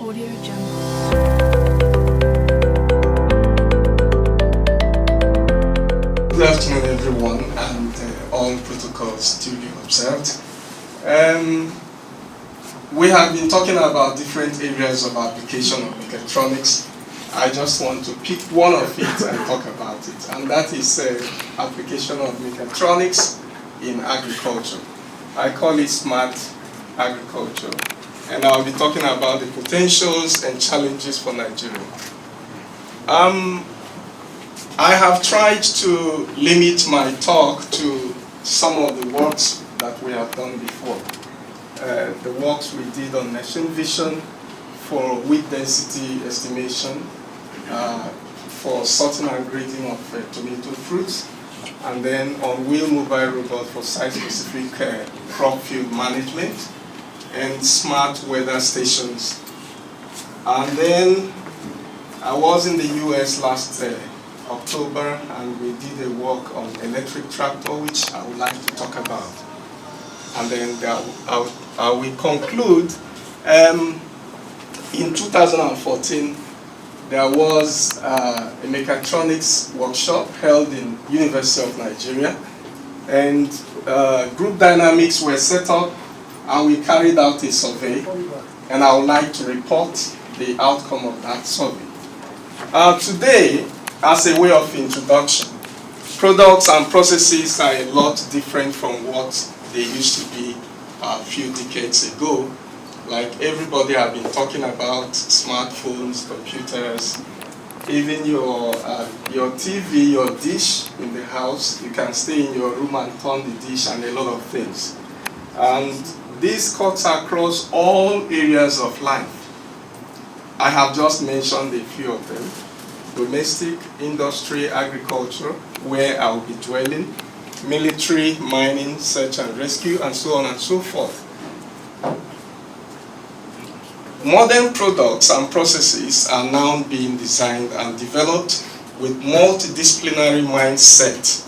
Audio Jungle. Good afternoon, everyone, and all protocols duly observed. We have been talking about different areas of application of mechatronics. I just want to pick one of it and talk about it, and that is application of mechatronics in agriculture. I call it smart agriculture, and I'll be talking about the potentials and challenges for Nigeria. I have tried to limit my talk to some of the works that we have done before. The works we did on machine vision for wheat density estimation, for sorting and grading of tomato fruits, and then on wheel mobile robot for site-specific crop field management, and smart weather stations. And then I was in the US last October, and we did a work on electric tractor, which I would like to talk about. And then I will conclude. In 2014, there was a mechatronics workshop held in University of Nigeria, and group dynamics were set up, and we carried out a survey, and I would like to report the outcome of that survey. Today, as a way of introduction, products and processes are a lot different from what they used to be a few decades ago. Like everybody have been talking about smartphones, computers, even your TV, your dish in the house. You can stay in your room and turn the dish and a lot of things. And this cuts across all areas of life. I have just mentioned a few of them. Domestic, industry, agriculture, where I will be dwelling, military, mining, search and rescue, and so on and so forth. Modern products and processes are now being designed and developed with multidisciplinary mindset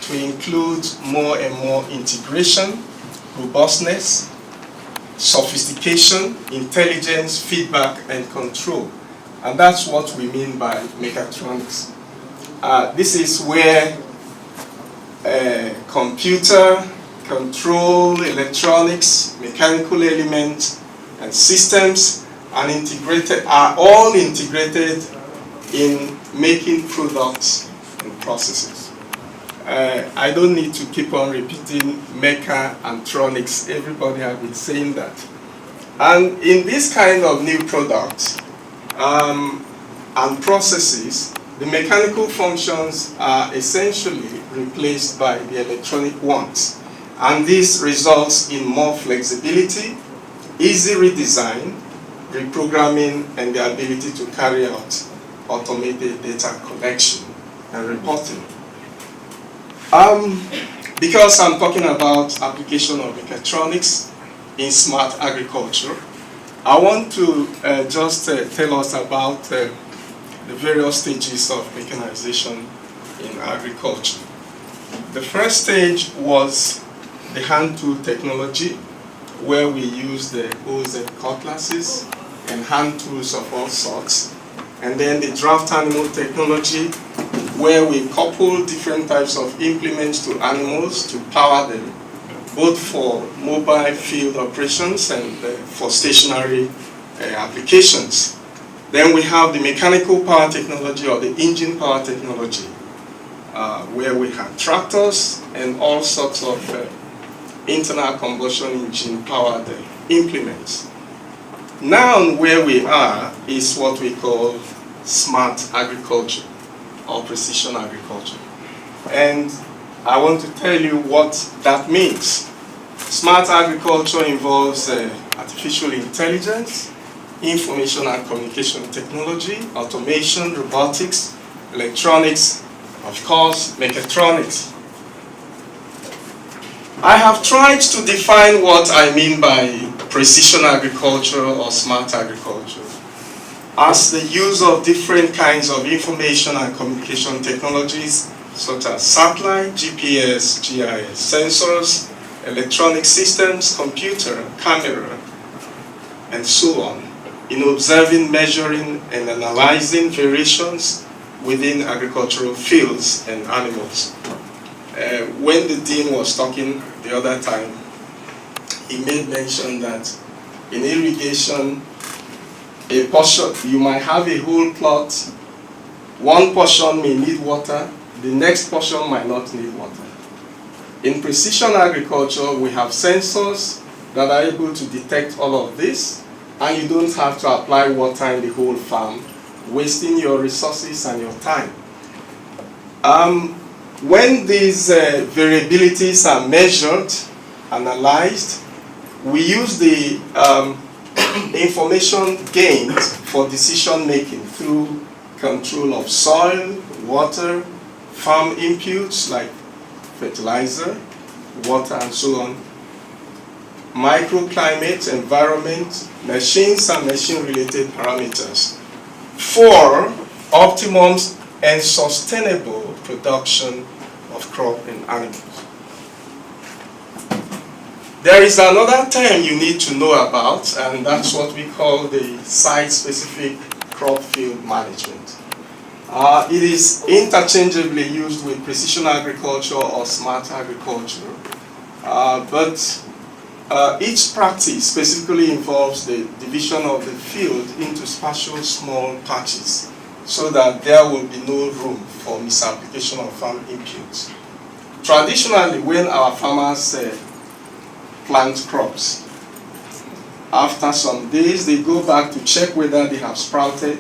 to include more and more integration, robustness, sophistication, intelligence, feedback, and control. And that's what we mean by mechatronics. This is where computer, control, electronics, mechanical elements, and systems are all integrated in making products and processes. I don't need to keep on repeating mecha and tronics. Everybody has been saying that. And in this kind of new products and processes, the mechanical functions are essentially replaced by the electronic ones. And this results in more flexibility, easy redesign, reprogramming, and the ability to carry out automated data collection and reporting. Because I'm talking about application of mechatronics in smart agriculture, I want to just tell us about the various stages of mechanization in agriculture. The first stage was the hand tool technology, where we use the OZ cutlasses and hand tools of all sorts. And then the draft animal technology, where we couple different types of implements to animals to power them, both for mobile field operations and for stationary applications. Then we have the mechanical power technology or the engine power technology, where we have tractors and all sorts of internal combustion engine powered implements. Now where we are is what we call smart agriculture or precision agriculture. And I want to tell you what that means. Smart agriculture involves artificial intelligence, information and communication technology, automation, robotics, electronics, of course, mechatronics. I have tried to define what I mean by precision agriculture or smart agriculture as the use of different kinds of information and communication technologies such as satellite, GPS, GIS, sensors, electronic systems, computer, camera, and so on, in observing, measuring, and analyzing variations within agricultural fields and animals. When the dean was talking the other time, he made mention that in irrigation, a portion, you might have a whole plot, one portion may need water, the next portion might not need water. In precision agriculture, we have sensors that are able to detect all of this, and you don't have to apply water in the whole farm, wasting your resources and your time. When these variabilities are measured, analyzed, we use the information gained for decision making through control of soil, water, farm inputs like fertilizer, water, and so on, microclimate, environment, machines and machine-related parameters for optimum and sustainable production of crop and animals. There is another term you need to know about, and that's what we call the site-specific crop field management. It is interchangeably used with precision agriculture or smart agriculture, but each practice specifically involves the division of the field into spatial small patches so that there will be no room for misapplication of farm inputs. Traditionally, when our farmers plant crops, after some days they go back to check whether they have sprouted.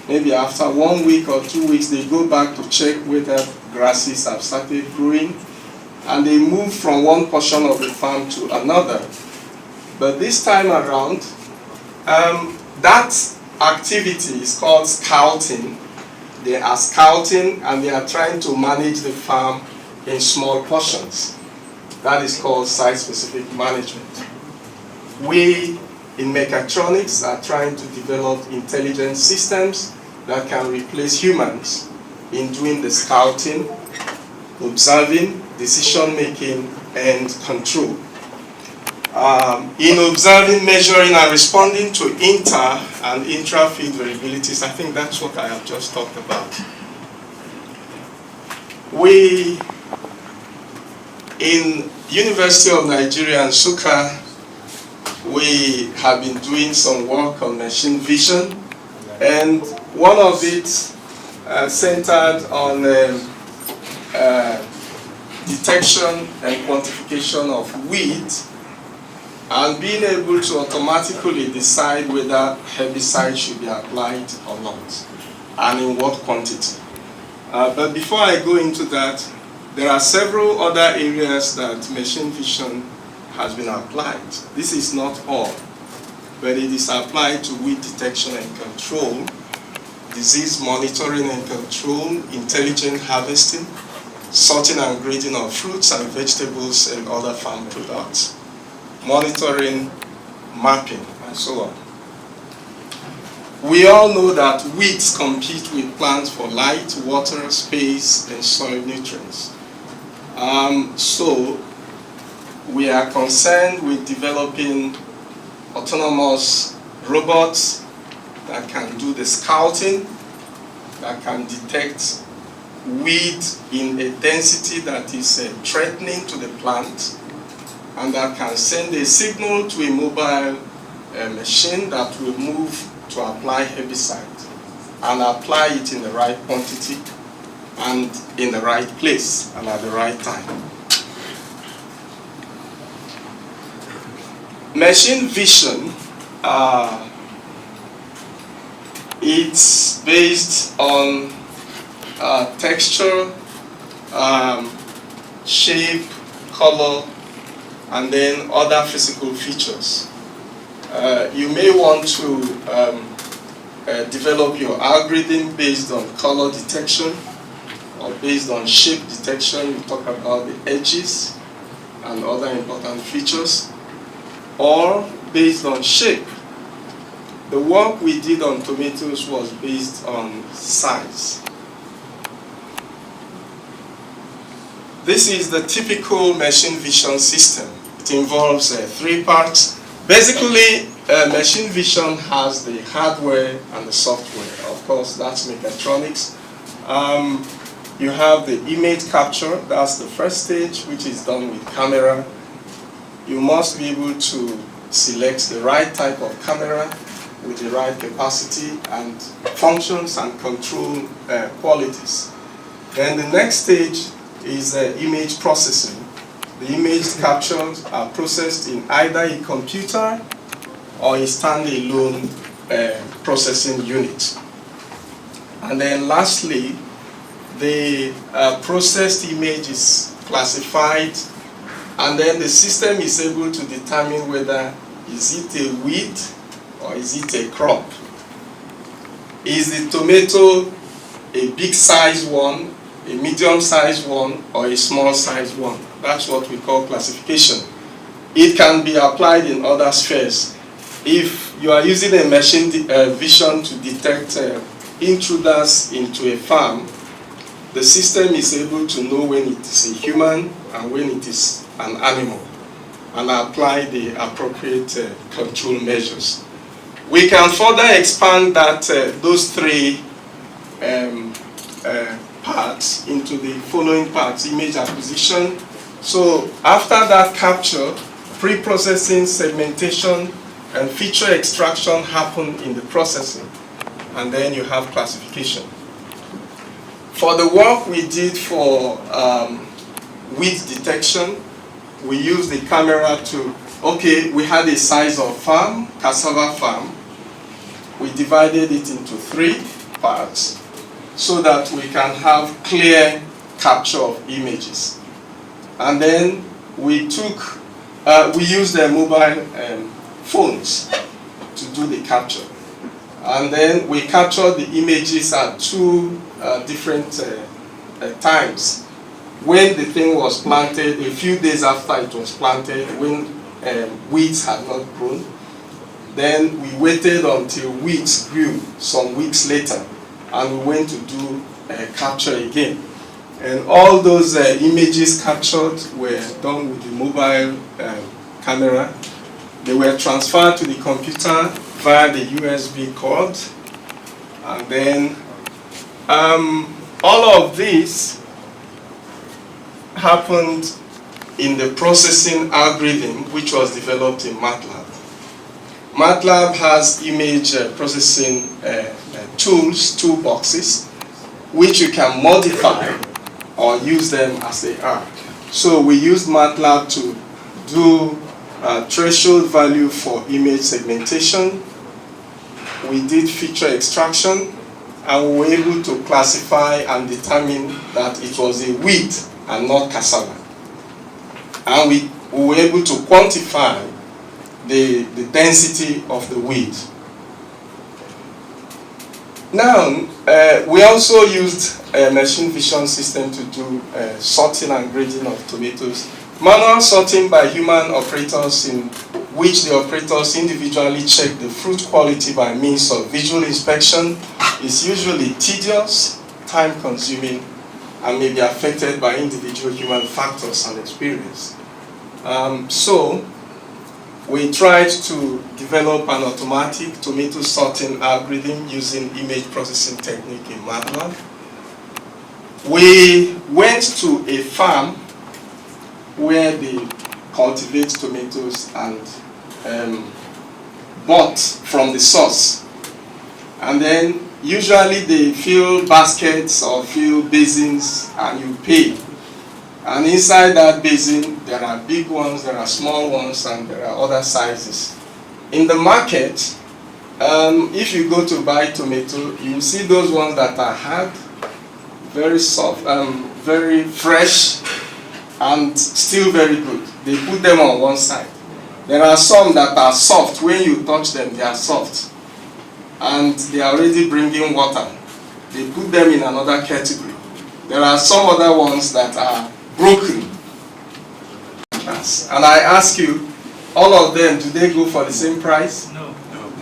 Maybe after 1 week or 2 weeks they go back to check whether grasses have started growing, and they move from one portion of the farm to another. But this time around, that activity is called scouting. They are scouting and they are trying to manage the farm in small portions. That is called site-specific management. We in Mechatronics are trying to develop intelligent systems that can replace humans in doing the scouting, observing, decision-making, and control. In observing, measuring, and responding to inter- and intra-field variabilities, I think that's what I have just talked about. We, in University of Nigeria, Nsukka, we have been doing some work on machine vision, and one of it centered on detection and quantification of weed, and being able to automatically decide whether herbicide should be applied or not, and in what quantity. But before I go into that, there are several other areas that machine vision has been applied. This is not all, but it is applied to weed detection and control, disease monitoring and control, intelligent harvesting, sorting and grading of fruits and vegetables and other farm products, monitoring, mapping, and so on. We all know that weeds compete with plants for light, water, space, and soil nutrients. So we are concerned with developing autonomous robots that can do the scouting, that can detect weed in a density that is threatening to the plant, and that can send a signal to a mobile machine that will move to apply herbicide and apply it in the right quantity and in the right place and at the right time. Machine vision, it's based on texture, shape, color, and then other physical features. You may want to develop your algorithm based on color detection or based on shape detection. We talk about the edges and other important features, or based on shape. The work we did on tomatoes was based on size. This is the typical machine vision system. It involves 3 parts. Basically, machine vision has the hardware and the software. Of course, that's Mechatronics. You have the image capture, that's the first stage, which is done with camera. You must be able to select the right type of camera with the right capacity and functions and control qualities. Then the next stage is image processing. The image captures are processed in either a computer or a standalone processing unit. And then lastly, the processed image is classified, and then the system is able to determine whether is it a weed or is it a crop. Is the tomato a big size one, a medium size one, or a small size one? That's what we call classification. It can be applied in other spheres. If you are using a machine vision to detect intruders into a farm, the system is able to know when it is a human and when it is an animal, and apply the appropriate control measures. We can further expand that those three parts into the following parts: image acquisition. So after that capture, pre-processing, segmentation, and feature extraction happen in the processing, and then you have classification. For the work we did for weed detection, we used the camera to, we had a size of farm, cassava farm. We divided it into 3 parts so that we can have clear capture of images. And then we used the mobile phones to do the capture. And then we captured the images at 2 different times. When the thing was planted, a few days after it was planted, when weeds had not grown, then we waited until weeds grew some weeks later, and we went to do capture again. And all those images captured were done with the mobile camera. They were transferred to the computer via the USB cord, and then all of this happened in the processing algorithm, which was developed in MATLAB. MATLAB has image processing toolboxes, which you can modify or use them as they are. So we used MATLAB to do threshold value for image segmentation. We did feature extraction, and we were able to classify and determine that it was a weed and not cassava. And we were able to quantify the density of the weed. Now, we also used a machine vision system to do sorting and grading of tomatoes. Manual sorting by human operators, in which the operators individually check the fruit quality by means of visual inspection, is usually tedious, time-consuming, and may be affected by individual human factors and experience. So we tried to develop an automatic tomato sorting algorithm using image processing technique in MATLAB. We went to a farm where they cultivate tomatoes and bought from the source. And then usually they fill baskets or fill basins and you pay. And inside that basin, there are big ones, there are small ones, and there are other sizes. In the market, if you go to buy tomato, you will see those ones that are hard, very soft, very fresh, and still very good. They put them on one side. There are some that are soft. When you touch them, they are soft. And they are already bringing water. They put them in another category. There are some other ones that are broken. And I ask you, all of them, do they go for the same price? No.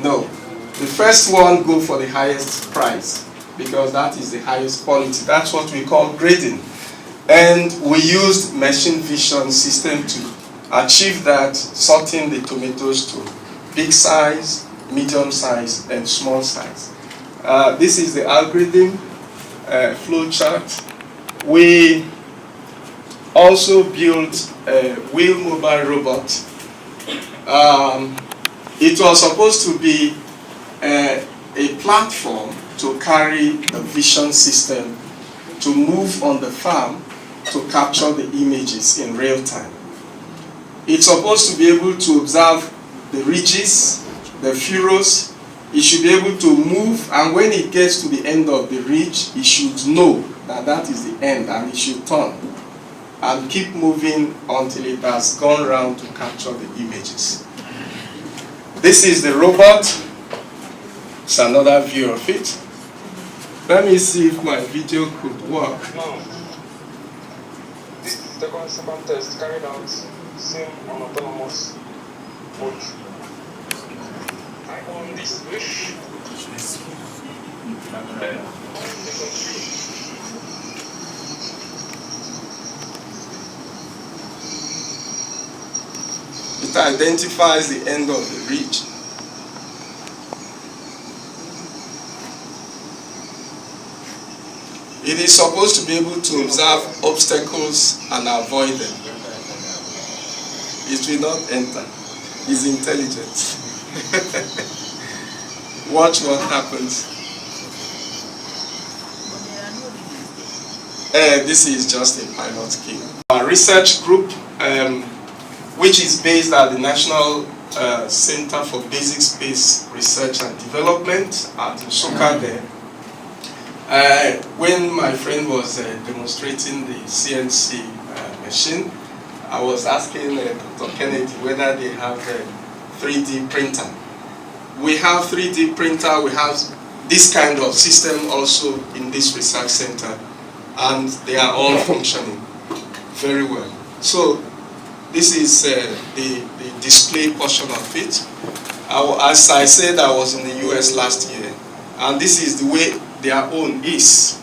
No. The first one go for the highest price, because that is the highest quality. That's what we call grading. And we used machine vision system to achieve that, sorting the tomatoes to big size, medium size, and small size. This is the algorithm flow chart. We also built a wheel mobile robot. It was supposed to be a platform to carry the vision system to move on the farm to capture the images in real time. It's supposed to be able to observe the ridges, the furrows. It should be able to move, and when it gets to the end of the ridge, it should know that that is the end, and it should turn and keep moving until it has gone round to capture the images. This is the robot. It's another view of it. Let me see if my video could work. Now, this is the second test carried out same on autonomous mode. I own this wish. It identifies the end of the ridge. It is supposed to be able to observe obstacles and avoid them. It will not enter. It's intelligent. Watch what happens. This is just a pilot scheme. Our research group, which is based at the National Center for Basic Space Research and Development at Nsukka there. When my friend was demonstrating the CNC machine, I was asking Dr. Kennedy whether they have a 3D printer. We have 3D printer, we have this kind of system also in this research center, and they are all functioning very well. So this is the display portion of it. As I said, I was in the US last year, and this is the way their own is.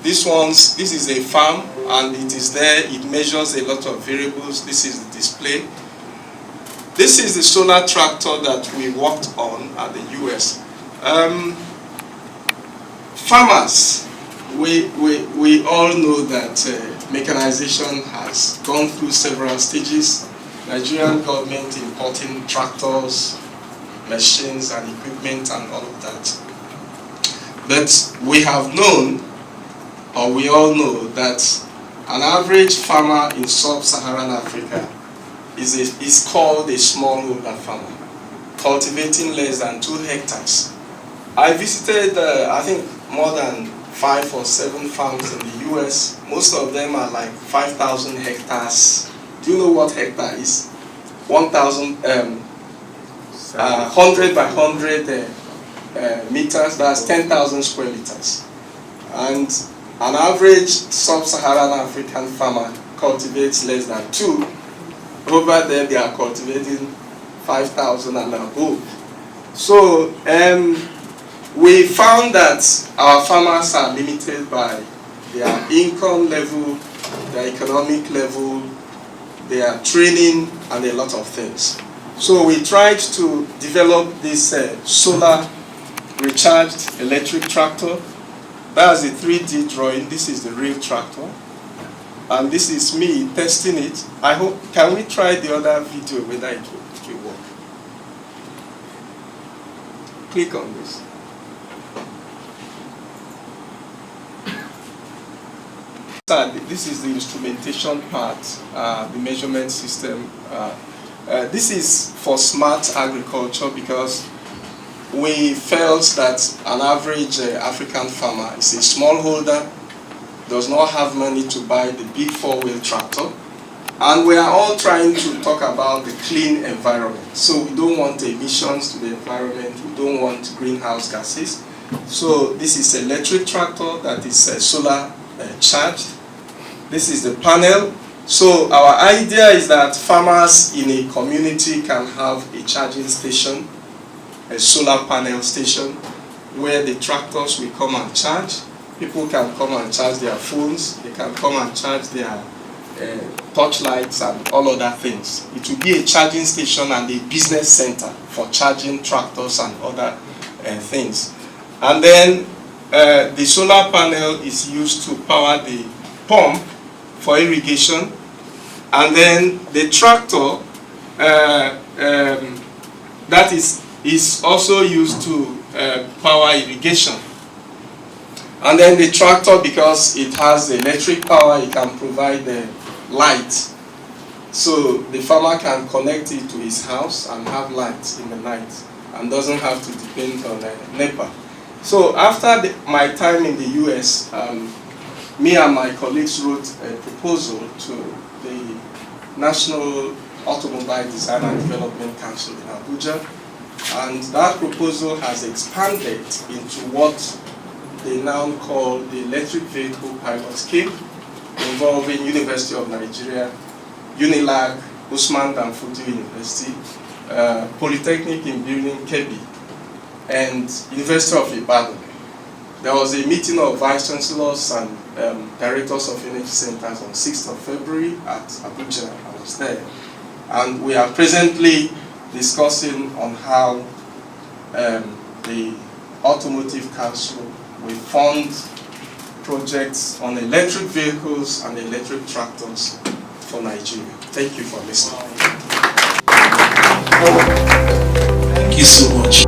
This is a farm, and it is there, it measures a lot of variables. This is the display. This is the solar tractor that we worked on at the US. Farmers, we all know that mechanization has gone through several stages. Nigerian government importing tractors, machines and equipment and all of that. But we have known, or we all know, that an average farmer in sub-Saharan Africa is called a smallholder farmer, cultivating less than 2 hectares. I visited, I think, more than 5 or 7 farms in the US. Most of them are like 5,000 hectares. Do you know what hectare is? 1,000, 100 by 100 meters, that's 10,000 square meters. And an average sub-Saharan African farmer cultivates less than 2. Over there, they are cultivating 5,000 and above. So we found that our farmers are limited by their income level, their economic level, their training, and a lot of things. So we tried to develop this solar recharged electric tractor. That's a 3D drawing. This is the real tractor. And this is me testing it. I hope, can we try the other video whether it will work? Click on this. This is the instrumentation part, the measurement system. This is for smart agriculture because we felt that an average African farmer is a smallholder, does not have money to buy the big 4-wheel tractor, and we are all trying to talk about the clean environment. So we don't want emissions to the environment, we don't want greenhouse gases. So this is an electric tractor that is solar charged. This is the panel. So our idea is that farmers in a community can have a charging station, a solar panel station, where the tractors will come and charge. People can come and charge their phones, they can come and charge their torchlights and all other things. It will be a charging station and a business center for charging tractors and other things. And then the solar panel is used to power the pump for irrigation, and then the tractor that is also used to power irrigation. And then the tractor, because it has electric power, it can provide the light. So the farmer can connect it to his house and have light in the night and doesn't have to depend on NEPA. So after my time in the US, me and my colleagues wrote a proposal to the National Automobile Design and Development Council in Abuja, and that proposal has expanded into what they now call the Electric Vehicle Pilot Scheme, involving University of Nigeria, UNILAG, Ozoemena and Futo University, Polytechnic in Building Kebbi, and University of Ibadan. There was a meeting of vice chancellors and directors of energy centers on 6th of February at Abuja. I was there. And we are presently discussing on how the Automotive Council will fund projects on electric vehicles and electric tractors for Nigeria. Thank you for listening. Thank you so much.